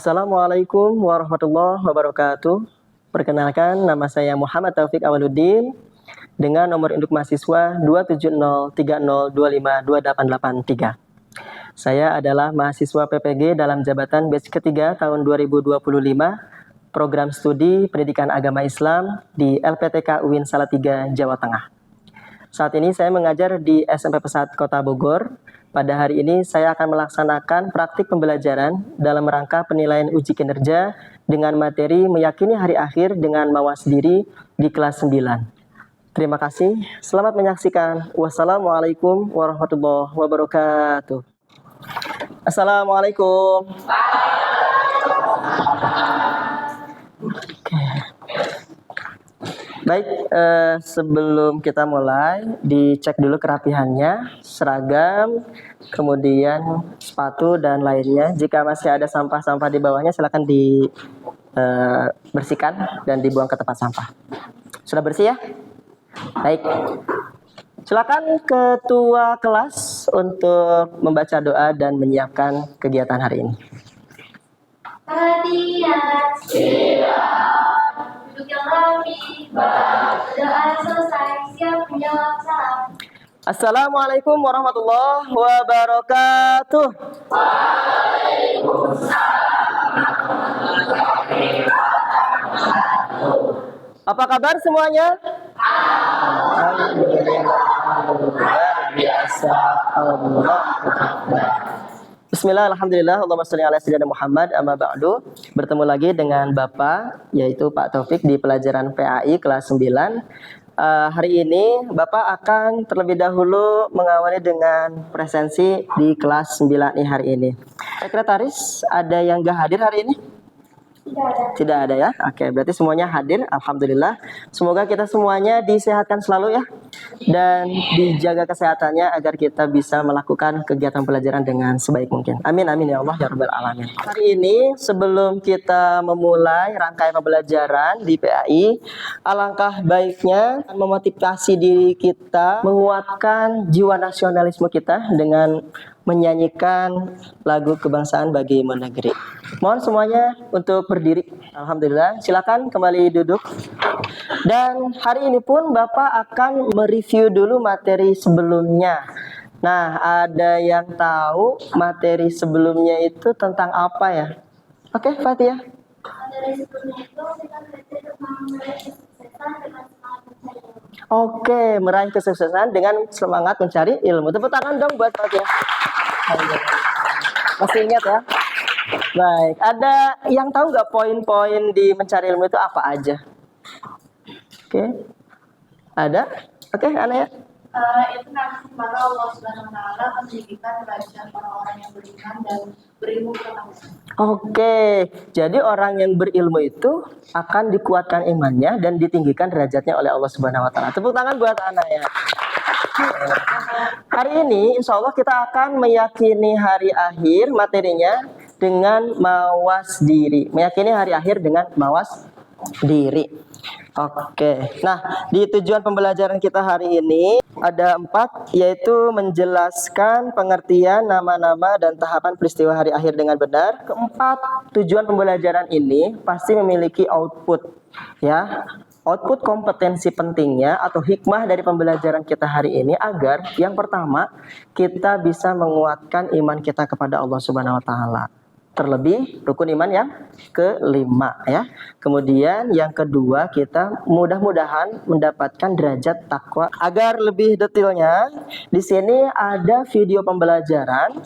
Assalamualaikum warahmatullahi wabarakatuh. Perkenalkan, nama saya Muhammad Taufik Awaluddin dengan nomor induk mahasiswa 27030252883. Saya adalah mahasiswa PPG dalam jabatan batch ketiga tahun 2025, program studi Pendidikan Agama Islam di LPTK UIN Salatiga, Jawa Tengah. Saat ini saya mengajar di SMP Pesat Kota Bogor. Pada hari ini saya akan melaksanakan praktik pembelajaran dalam rangka penilaian uji kinerja dengan materi meyakini hari akhir dengan mawas diri di kelas 9. Terima kasih. Selamat menyaksikan. Wassalamualaikum warahmatullahi wabarakatuh. Assalamualaikum. Baik, sebelum kita mulai, dicek dulu kerapihannya, seragam, kemudian sepatu dan lainnya. Jika masih ada sampah-sampah di bawahnya, silakan dibersihkan dan dibuang ke tempat sampah. Sudah bersih ya? Baik. Silakan ketua kelas untuk membaca doa dan menyiapkan kegiatan hari ini. Hadiah duduk yang rapi, berdoa selesai, siap menjawab salam. Assalamualaikum warahmatullahi wabarakatuh. Apa kabar semuanya? Luar biasa. Bismillah, alhamdulillah, Allahumma sholli ala sayyidina Muhammad, amma ba'du. Bertemu lagi dengan Bapak, yaitu Pak Taufik di pelajaran PAI kelas 9. Hari ini Bapak akan terlebih dahulu mengawali dengan presensi di kelas 9 hari ini. Sekretaris, ada yang gak hadir hari ini? Tidak ada ya? Oke, berarti semuanya hadir. Alhamdulillah. Semoga kita semuanya disehatkan selalu ya. Dan dijaga kesehatannya agar kita bisa melakukan kegiatan pelajaran dengan sebaik mungkin. Amin, amin ya Allah ya Rabbal Alamin. Hari ini sebelum kita memulai rangkaian pembelajaran di PAI, alangkah baiknya memotivasi diri kita, menguatkan jiwa nasionalisme kita dengan menyanyikan lagu kebangsaan bagi negeri. Mohon semuanya untuk berdiri. Alhamdulillah. Silakan kembali duduk. Dan hari ini pun Bapak akan mereview dulu materi sebelumnya. Nah, ada yang tahu materi sebelumnya itu tentang apa ya? Oke, Fatia. Materi sebelumnya itu kita belajar tentang meraih kesuksesan dengan semangat mencari ilmu. Oke, meraih kesuksesan dengan semangat mencari ilmu. Tepuk tangan dong buat Fatia. Masih ingat ya? Baik, ada yang tahu nggak poin-poin di mencari ilmu itu apa aja? Oke, ada? Oke, Ana ya? Itu nanti kepada Allah Subhanahu Wa Taala menjadikan derajat orang-orang yang beriman dan berilmu pengetahuan. Oke, jadi orang yang berilmu itu akan dikuatkan imannya dan ditinggikan derajatnya oleh Allah Subhanahu Wa Taala. Tepuk tangan buat Ana ya. Hari ini insya Allah kita akan meyakini hari akhir materinya dengan mawas diri. Meyakini hari akhir dengan mawas diri. Oke, nah di tujuan pembelajaran kita hari ini ada 4, yaitu menjelaskan pengertian nama-nama dan tahapan peristiwa hari akhir dengan benar. Keempat, tujuan pembelajaran ini pasti memiliki output, ya. Output kompetensi pentingnya atau hikmah dari pembelajaran kita hari ini agar yang pertama kita bisa menguatkan iman kita kepada Allah Subhanahu Wa Taala. Terlebih rukun iman yang kelima ya. Kemudian yang kedua kita mudah-mudahan mendapatkan derajat takwa. Agar lebih detailnya di sini ada video pembelajaran.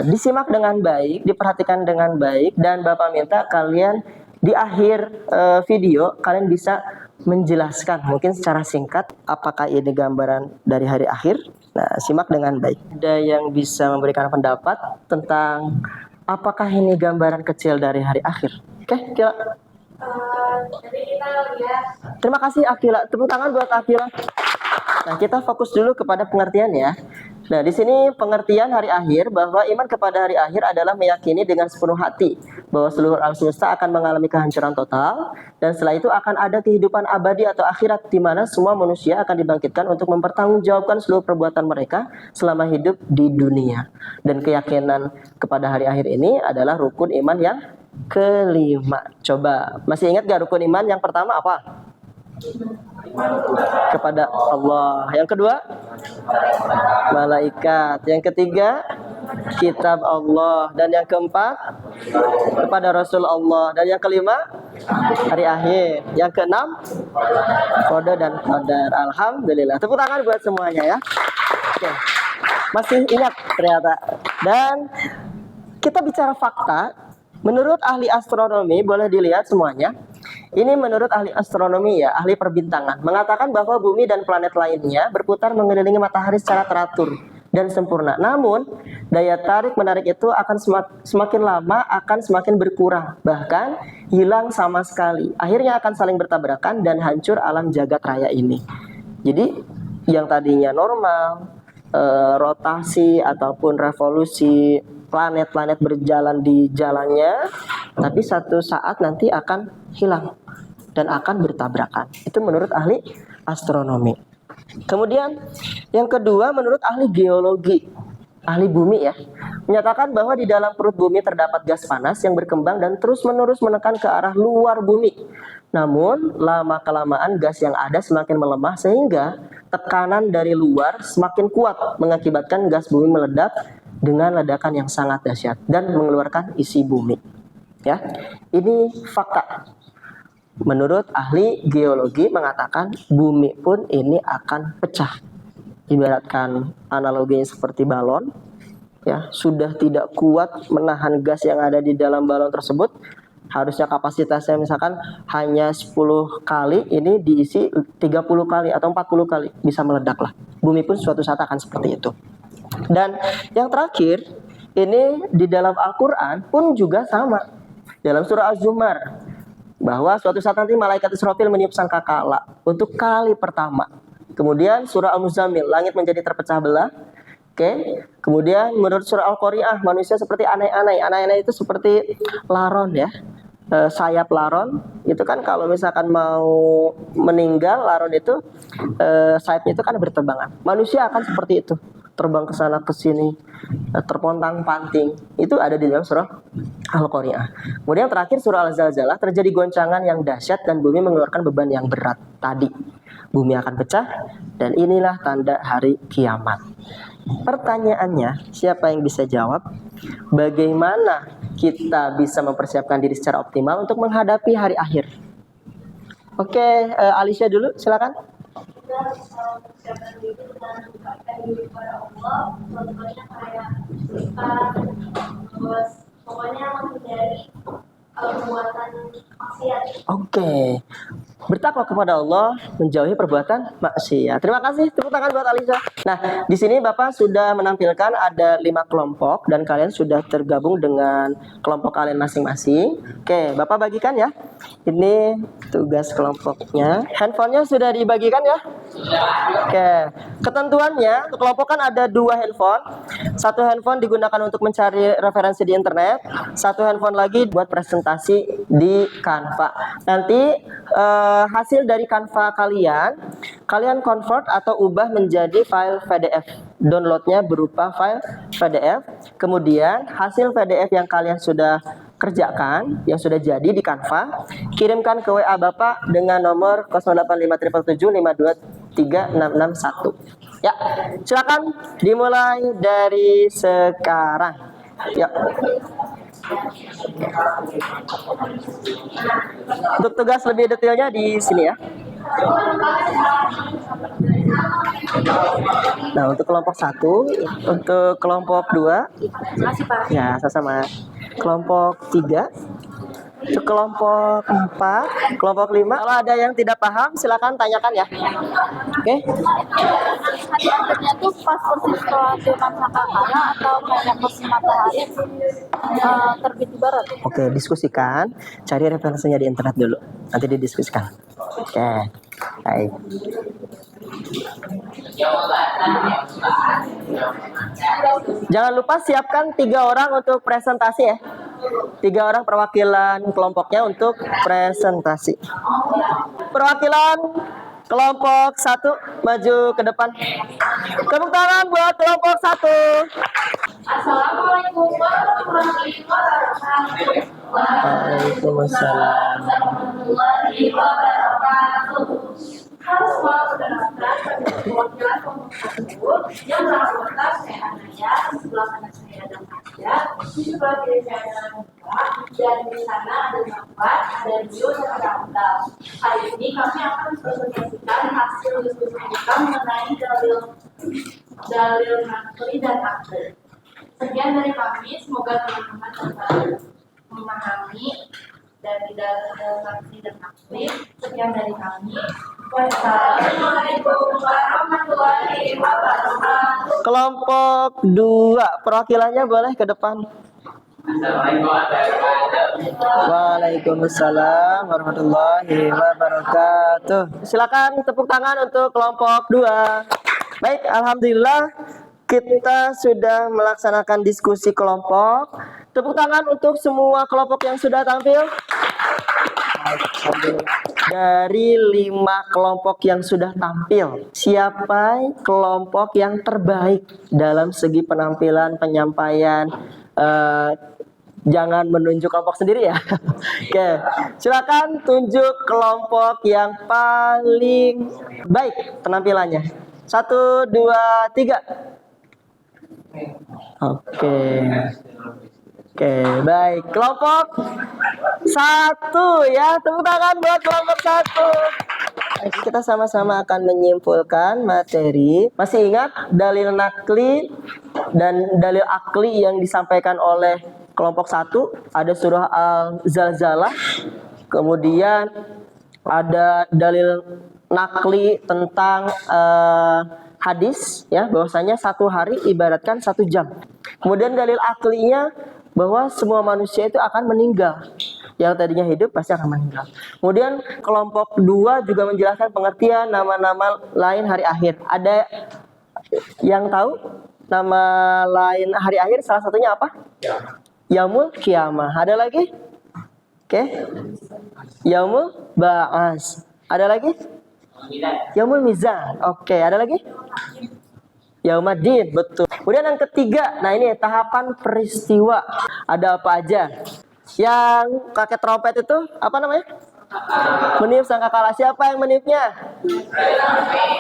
Disimak dengan baik, diperhatikan dengan baik, dan Bapak minta kalian di akhir video kalian bisa menjelaskan mungkin secara singkat apakah ini gambaran dari hari akhir. Nah, simak dengan baik. Ada yang bisa memberikan pendapat tentang apakah ini gambaran kecil dari hari akhir? Oke, Akila. Jadi kita lihat. Terima kasih Akila. Tepuk tangan buat Akila. Nah, kita fokus dulu kepada pengertian ya. Nah, di sini pengertian hari akhir bahwa iman kepada hari akhir adalah meyakini dengan sepenuh hati bahwa seluruh alam semesta akan mengalami kehancuran total dan setelah itu akan ada kehidupan abadi atau akhirat di mana semua manusia akan dibangkitkan untuk mempertanggungjawabkan seluruh perbuatan mereka selama hidup di dunia. Dan keyakinan kepada hari akhir ini adalah rukun iman yang kelima. Coba, masih ingat gak rukun iman yang pertama apa? Kepada Allah. Yang kedua, malaikat. Yang ketiga, kitab Allah. Dan yang keempat, kepada Rasul Allah. Dan yang kelima, hari akhir. Yang keenam, qada dan qadar. Alhamdulillah. Tepuk tangan buat semuanya ya. Oke. Masih ingat ternyata. Dan kita bicara fakta. Menurut ahli astronomi, boleh dilihat semuanya. Ini menurut ahli astronomi ya, ahli perbintangan, mengatakan bahwa bumi dan planet lainnya berputar mengelilingi matahari secara teratur dan sempurna. Namun, daya tarik menarik itu akan semakin lama akan semakin berkurang, bahkan hilang sama sekali. Akhirnya akan saling bertabrakan dan hancur alam jagat raya ini. Jadi, yang tadinya normal, rotasi ataupun revolusi planet-planet berjalan di jalannya, tapi satu saat nanti akan hilang dan akan bertabrakan. Itu menurut ahli astronomi. Kemudian yang kedua menurut ahli geologi, ahli bumi ya, menyatakan bahwa di dalam perut bumi terdapat gas panas yang berkembang dan terus-menerus menekan ke arah luar bumi. Namun lama-kelamaan gas yang ada semakin melemah sehingga tekanan dari luar semakin kuat mengakibatkan gas bumi meledak dengan ledakan yang sangat dahsyat dan mengeluarkan isi bumi. Ya, ini fakta. Menurut ahli geologi mengatakan bumi pun ini akan pecah. Ibaratkan analoginya seperti balon, ya, sudah tidak kuat menahan gas yang ada di dalam balon tersebut. Harusnya kapasitasnya misalkan hanya 10 kali, ini diisi 30 kali atau 40 kali, bisa meledak lah. Bumi pun suatu saat akan seperti itu. Dan yang terakhir, ini di dalam Al-Quran pun juga sama. Dalam surah Az-Zumar, bahwa suatu saat nanti malaikat Israfil meniup sangkakala untuk kali pertama. Kemudian surah Al-Muzammil, langit menjadi terpecah belah. Oke. Kemudian menurut surah Al-Qari'ah, manusia seperti anai-anai. Anai-anai itu seperti laron ya. Sayap laron itu kan kalau misalkan mau meninggal, laron itu sayapnya itu kan berterbangan. Manusia akan seperti itu, terbang ke sana ke sini, terpontang-panting. Itu ada di dalam surah Al-Qari'ah. Kemudian terakhir surah Al-Zalzalah, terjadi goncangan yang dahsyat dan bumi mengeluarkan beban yang berat tadi. Bumi akan pecah dan inilah tanda hari kiamat. Pertanyaannya, siapa yang bisa jawab? Bagaimana kita bisa mempersiapkan diri secara optimal untuk menghadapi hari akhir? Oke, Alicia dulu, silakan. Kita bisa mempersiapkan diri dengan mendekatkan diri kepada Allah, contohnya kayak kita pokoknya menghindari perbuatan maksiat. Oke. Bertakwa kepada Allah, menjauhi perbuatan maksiat. Terima kasih, tepuk tangan buat Alisa. Nah, di sini Bapak sudah menampilkan ada 5 kelompok dan kalian sudah tergabung dengan kelompok kalian masing-masing. Oke, Bapak bagikan ya. Ini tugas kelompoknya. Handphonenya sudah dibagikan ya? Oke. Ketentuannya, untuk kelompok kan ada 2 handphone. Satu handphone digunakan untuk mencari referensi di internet. Satu handphone lagi buat presentasi di Canva. Nanti hasil dari Canva kalian convert atau ubah menjadi file PDF. Downloadnya berupa file PDF. Kemudian hasil PDF yang kalian sudah kerjakan, yang sudah jadi di Canva, kirimkan ke WA Bapak dengan nomor 085775236661. Ya, silakan dimulai dari sekarang. Ya. Untuk tugas lebih detailnya di sini ya. Nah, untuk kelompok 1, untuk kelompok 2, ya sama-sama. Kelompok 3, untuk kelompok 4, kelompok 5. Kalau ada yang tidak paham, silakan tanyakan ya. Oke? Hari akhirnya tuh pas persis setelah Tuhan Sangkakala atau kayak posisi matahari terbit di barat. Oke, diskusikan. Cari referensinya di internet dulu. Nanti didiskusikan. Oke. Baik. Jangan lupa siapkan 3 orang untuk presentasi ya. 3 orang perwakilan kelompoknya untuk presentasi. Perwakilan kelompok 1 maju ke depan. Tepuk tangan buat kelompok 1. Assalamualaikum warahmatullahi wabarakatuh. Waalaikumsalam. Warahmatullahi wabarakatuh. Halo semua, perkenalkan kami perwakilan kelompok 1 yang beranggota saya Anaya, di sebelah kanan saya ada Nadia, di sebelah kiri saya ada Nanda, dan di sana ada Nafat, ada Dio, dan ada Amdal. Hari ini kami akan mempresentasikan hasil diskusi kita mengenai dalil nakli dan akli. Sekian dari kami, semoga teman-teman dapat memahami dari dalil nakli dan akli. Sekian dari kami. Wassalamualaikum warahmatullahi wabarakatuh. Kelompok 2 perwakilannya boleh ke depan. Waalaikumsalam warahmatullahi wabarakatuh. Silakan tepuk tangan untuk kelompok 2. Baik, alhamdulillah kita sudah melaksanakan diskusi kelompok. Tepuk tangan untuk semua kelompok yang sudah tampil. Dari 5 kelompok yang sudah tampil, siapa kelompok yang terbaik dalam segi penampilan, penyampaian? Jangan menunjuk kelompok sendiri ya. Oke, silakan tunjuk kelompok yang paling baik penampilannya. 1, 2, 3. Oke, baik. Kelompok 1 ya, tepuk tangan buat kelompok 1. Kita sama-sama akan menyimpulkan materi. Masih ingat dalil nakli dan dalil akli yang disampaikan oleh kelompok 1? Ada surah Al-Zalzalah. Kemudian ada dalil nakli tentang hadis ya, bahwasanya 1 hari ibaratkan 1 jam. Kemudian dalil aklinya bahwa semua manusia itu akan meninggal. Yang tadinya hidup pasti akan meninggal. Kemudian kelompok 2 juga menjelaskan pengertian nama-nama lain hari akhir. Ada yang tahu nama lain hari akhir? Salah satunya apa? Yaumul Qiyamah. Ada lagi? Oke. Yaumul Ba'as. Ada lagi? Yaumul Mizan. Oke, ada lagi? Yaumaddin, betul. Kemudian yang ketiga, nah ini tahapan peristiwa. Ada apa aja? Yang kakek trompet itu apa namanya? Meniup sangkakala. Siapa yang meniupnya?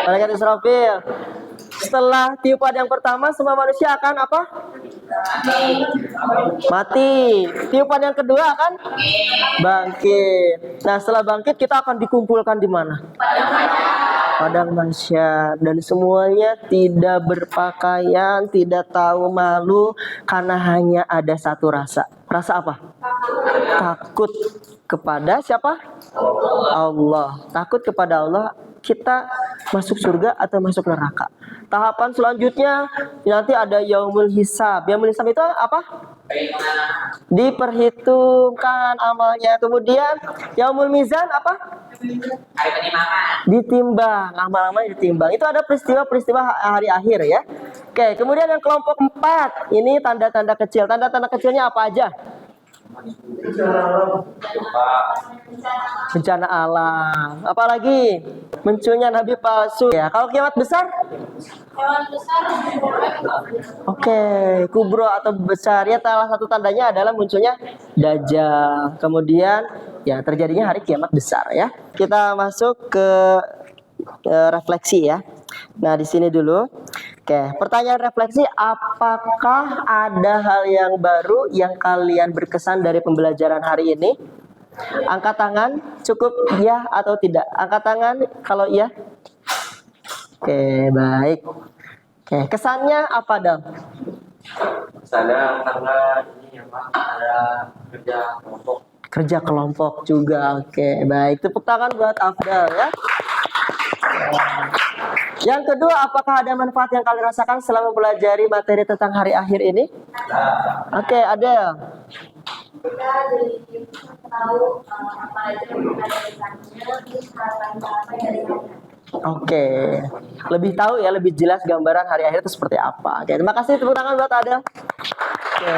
Malaikat Israfil. Setelah tiupan yang pertama, semua manusia akan apa? Mati. Tiupan yang kedua akan bangkit. Nah, setelah bangkit kita akan dikumpulkan di mana? Padang mahsyar, dan semuanya tidak berpakaian, tidak tahu malu, karena hanya ada satu rasa. Rasa apa? Takut kepada siapa? Allah. Takut kepada Allah. Kita masuk surga atau masuk neraka. Tahapan selanjutnya nanti ada yaumul hisab. Yaumul hisab itu apa? Diperhitungkan amalnya. Kemudian yaumul mizan apa? Ditimbang, amal-amal ditimbang. Itu ada peristiwa-peristiwa hari akhir ya. Oke, kemudian yang kelompok 4, ini tanda-tanda kecil. Tanda-tanda kecilnya apa aja? Bencana alam. Apalagi munculnya nabi palsu ya. Kalau kiamat besar? Oke, kubro atau besar ya, salah satu tandanya adalah munculnya dajjal. Kemudian ya terjadinya hari kiamat besar ya. Kita masuk ke refleksi ya. Nah, di sini dulu. Oke, pertanyaan refleksi, apakah ada hal yang baru yang kalian berkesan dari pembelajaran hari ini? Angkat tangan, cukup ya atau tidak? Angkat tangan kalau iya. Oke, baik. Oke, kesannya apa, Dam? Kesannya karena ini apa? Ada kerja kelompok. Kerja kelompok juga. Oke, baik. Tepuk tangan buat Afdal ya. Yang kedua, apakah ada manfaat yang kalian rasakan selama mempelajari materi tentang hari akhir ini? Oke, ada. Kita jadi tahu apa aja yang ada di sana, terus harapan apa dari kalian. Oke, lebih tahu ya, lebih jelas gambaran hari akhir itu seperti apa. Oke, terima kasih, tepuk tangan buat Adel. Oke.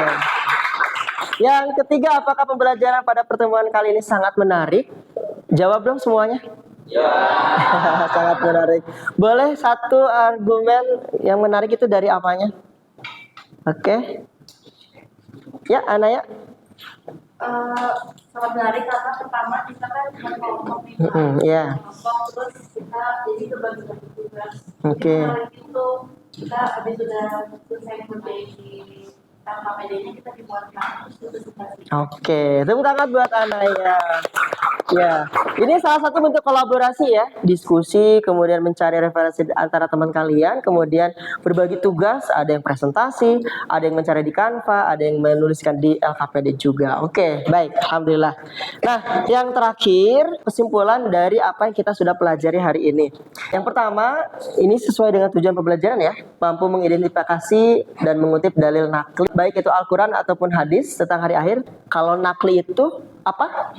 Yang ketiga, apakah pembelajaran pada pertemuan kali ini sangat menarik? Jawab dong semuanya. Ya. Sangat menarik. Boleh satu argumen yang menarik itu dari apanya? Oke. Ya, Anaya. Sangat menarik karena pertama kita kan kelompok nih, Ya. kelompok terus kita jadi berbagi-bagi tugas. Oke. Jadi hari itu kita habis sudah selesai memperbaiki KPD-nya kita dibuatkan terus presentasi. Oke, tepuk tangan buat Anaya. Ya, ini salah satu bentuk kolaborasi ya, diskusi, kemudian mencari referensi antara teman kalian, kemudian berbagi tugas, ada yang presentasi, ada yang mencari di Canva, ada yang menuliskan di LKPD juga. Oke, baik, alhamdulillah. Nah, yang terakhir, kesimpulan dari apa yang kita sudah pelajari hari ini. Yang pertama, ini sesuai dengan tujuan pembelajaran ya, mampu mengidentifikasi dan mengutip dalil nakli, baik itu Al-Quran ataupun hadis tentang hari akhir. Kalau nakli itu apa?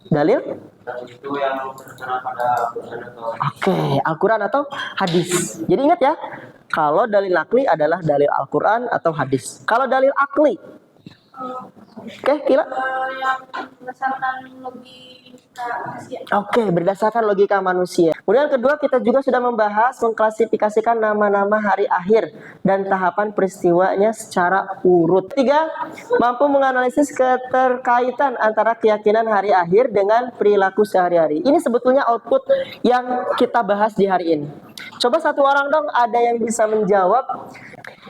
Dalil? Dan itu yang terkena pada Al-Quran atau Oke, Al-Quran atau hadis. Jadi ingat ya, kalau dalil nakli adalah dalil Al-Quran atau hadis. Kalau dalil akli, oke, Kila? Yang berdasarkan logika manusia. Oke, berdasarkan logika manusia. Kemudian kedua, kita juga sudah membahas mengklasifikasikan nama-nama hari akhir dan tahapan peristiwanya secara urut. Tiga, mampu menganalisis keterkaitan antara keyakinan hari akhir dengan perilaku sehari-hari. Ini sebetulnya output yang kita bahas di hari ini. Coba satu orang dong, ada yang bisa menjawab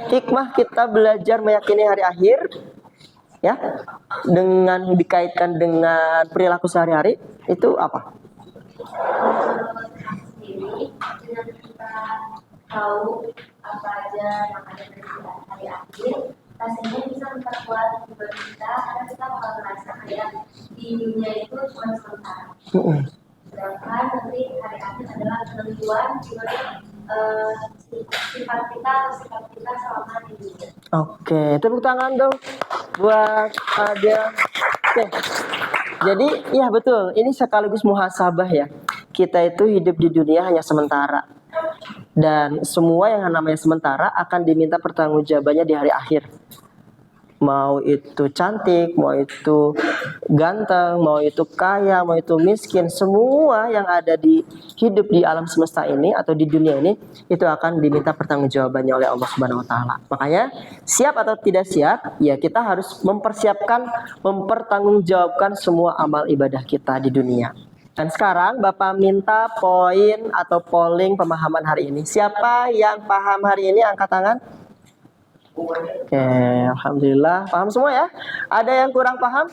hikmah kita belajar meyakini hari akhir ya, dengan dikaitkan dengan perilaku sehari-hari itu apa? Sendiri dengan kita tahu apa aja yang ada di hari akhir, pastinya bisa memperkuat hidup kita karena kita bakal merasa kayak di dunia itu cuma sementara. Sedangkan nanti hari akhir adalah penentuan dari sifat kita atau sikap kita selama di dunia. Oke, tepuk tangan dong buat ada. Oke. Jadi, iya betul. Ini sekaligus muhasabah ya. Kita itu hidup di dunia hanya sementara. Dan semua yang namanya sementara akan diminta pertanggungjawabannya di hari akhir. Mau itu cantik, mau itu ganteng, mau itu kaya, mau itu miskin, semua yang ada di hidup di alam semesta ini atau di dunia ini itu akan diminta pertanggungjawabannya oleh Allah Subhanahu wa taala. Makanya, siap atau tidak siap, ya kita harus mempertanggungjawabkan semua amal ibadah kita di dunia. Dan sekarang Bapak minta poin atau polling pemahaman hari ini. Siapa yang paham hari ini angkat tangan? Oke, alhamdulillah paham semua ya. Ada yang kurang paham?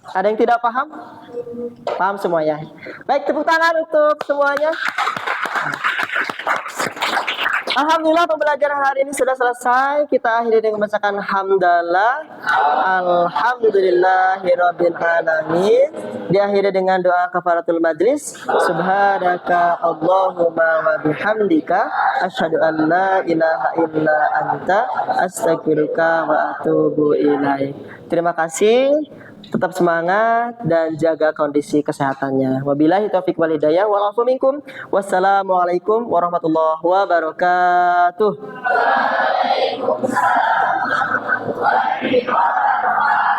Ada yang tidak paham? Paham semuanya. Baik, tepuk tangan untuk semuanya. Alhamdulillah pembelajaran hari ini sudah selesai. Kita akhiri dengan membacakan hamdalah. Alhamdulillahirabbil alamin. Diakhiri dengan doa kafaratul majlis. Subhanaka Allahumma wa bihamdika asyhadu an la ilaha illa anta astaghfiruka wa atubu ilaik. Terima kasih. Tetap semangat dan jaga kondisi kesehatannya. Wabillahi taufiq wal hidayah wal afu minkum. Wassalamualaikum warahmatullahi wabarakatuh. Waalaikumsalam warahmatullahi wabarakatuh.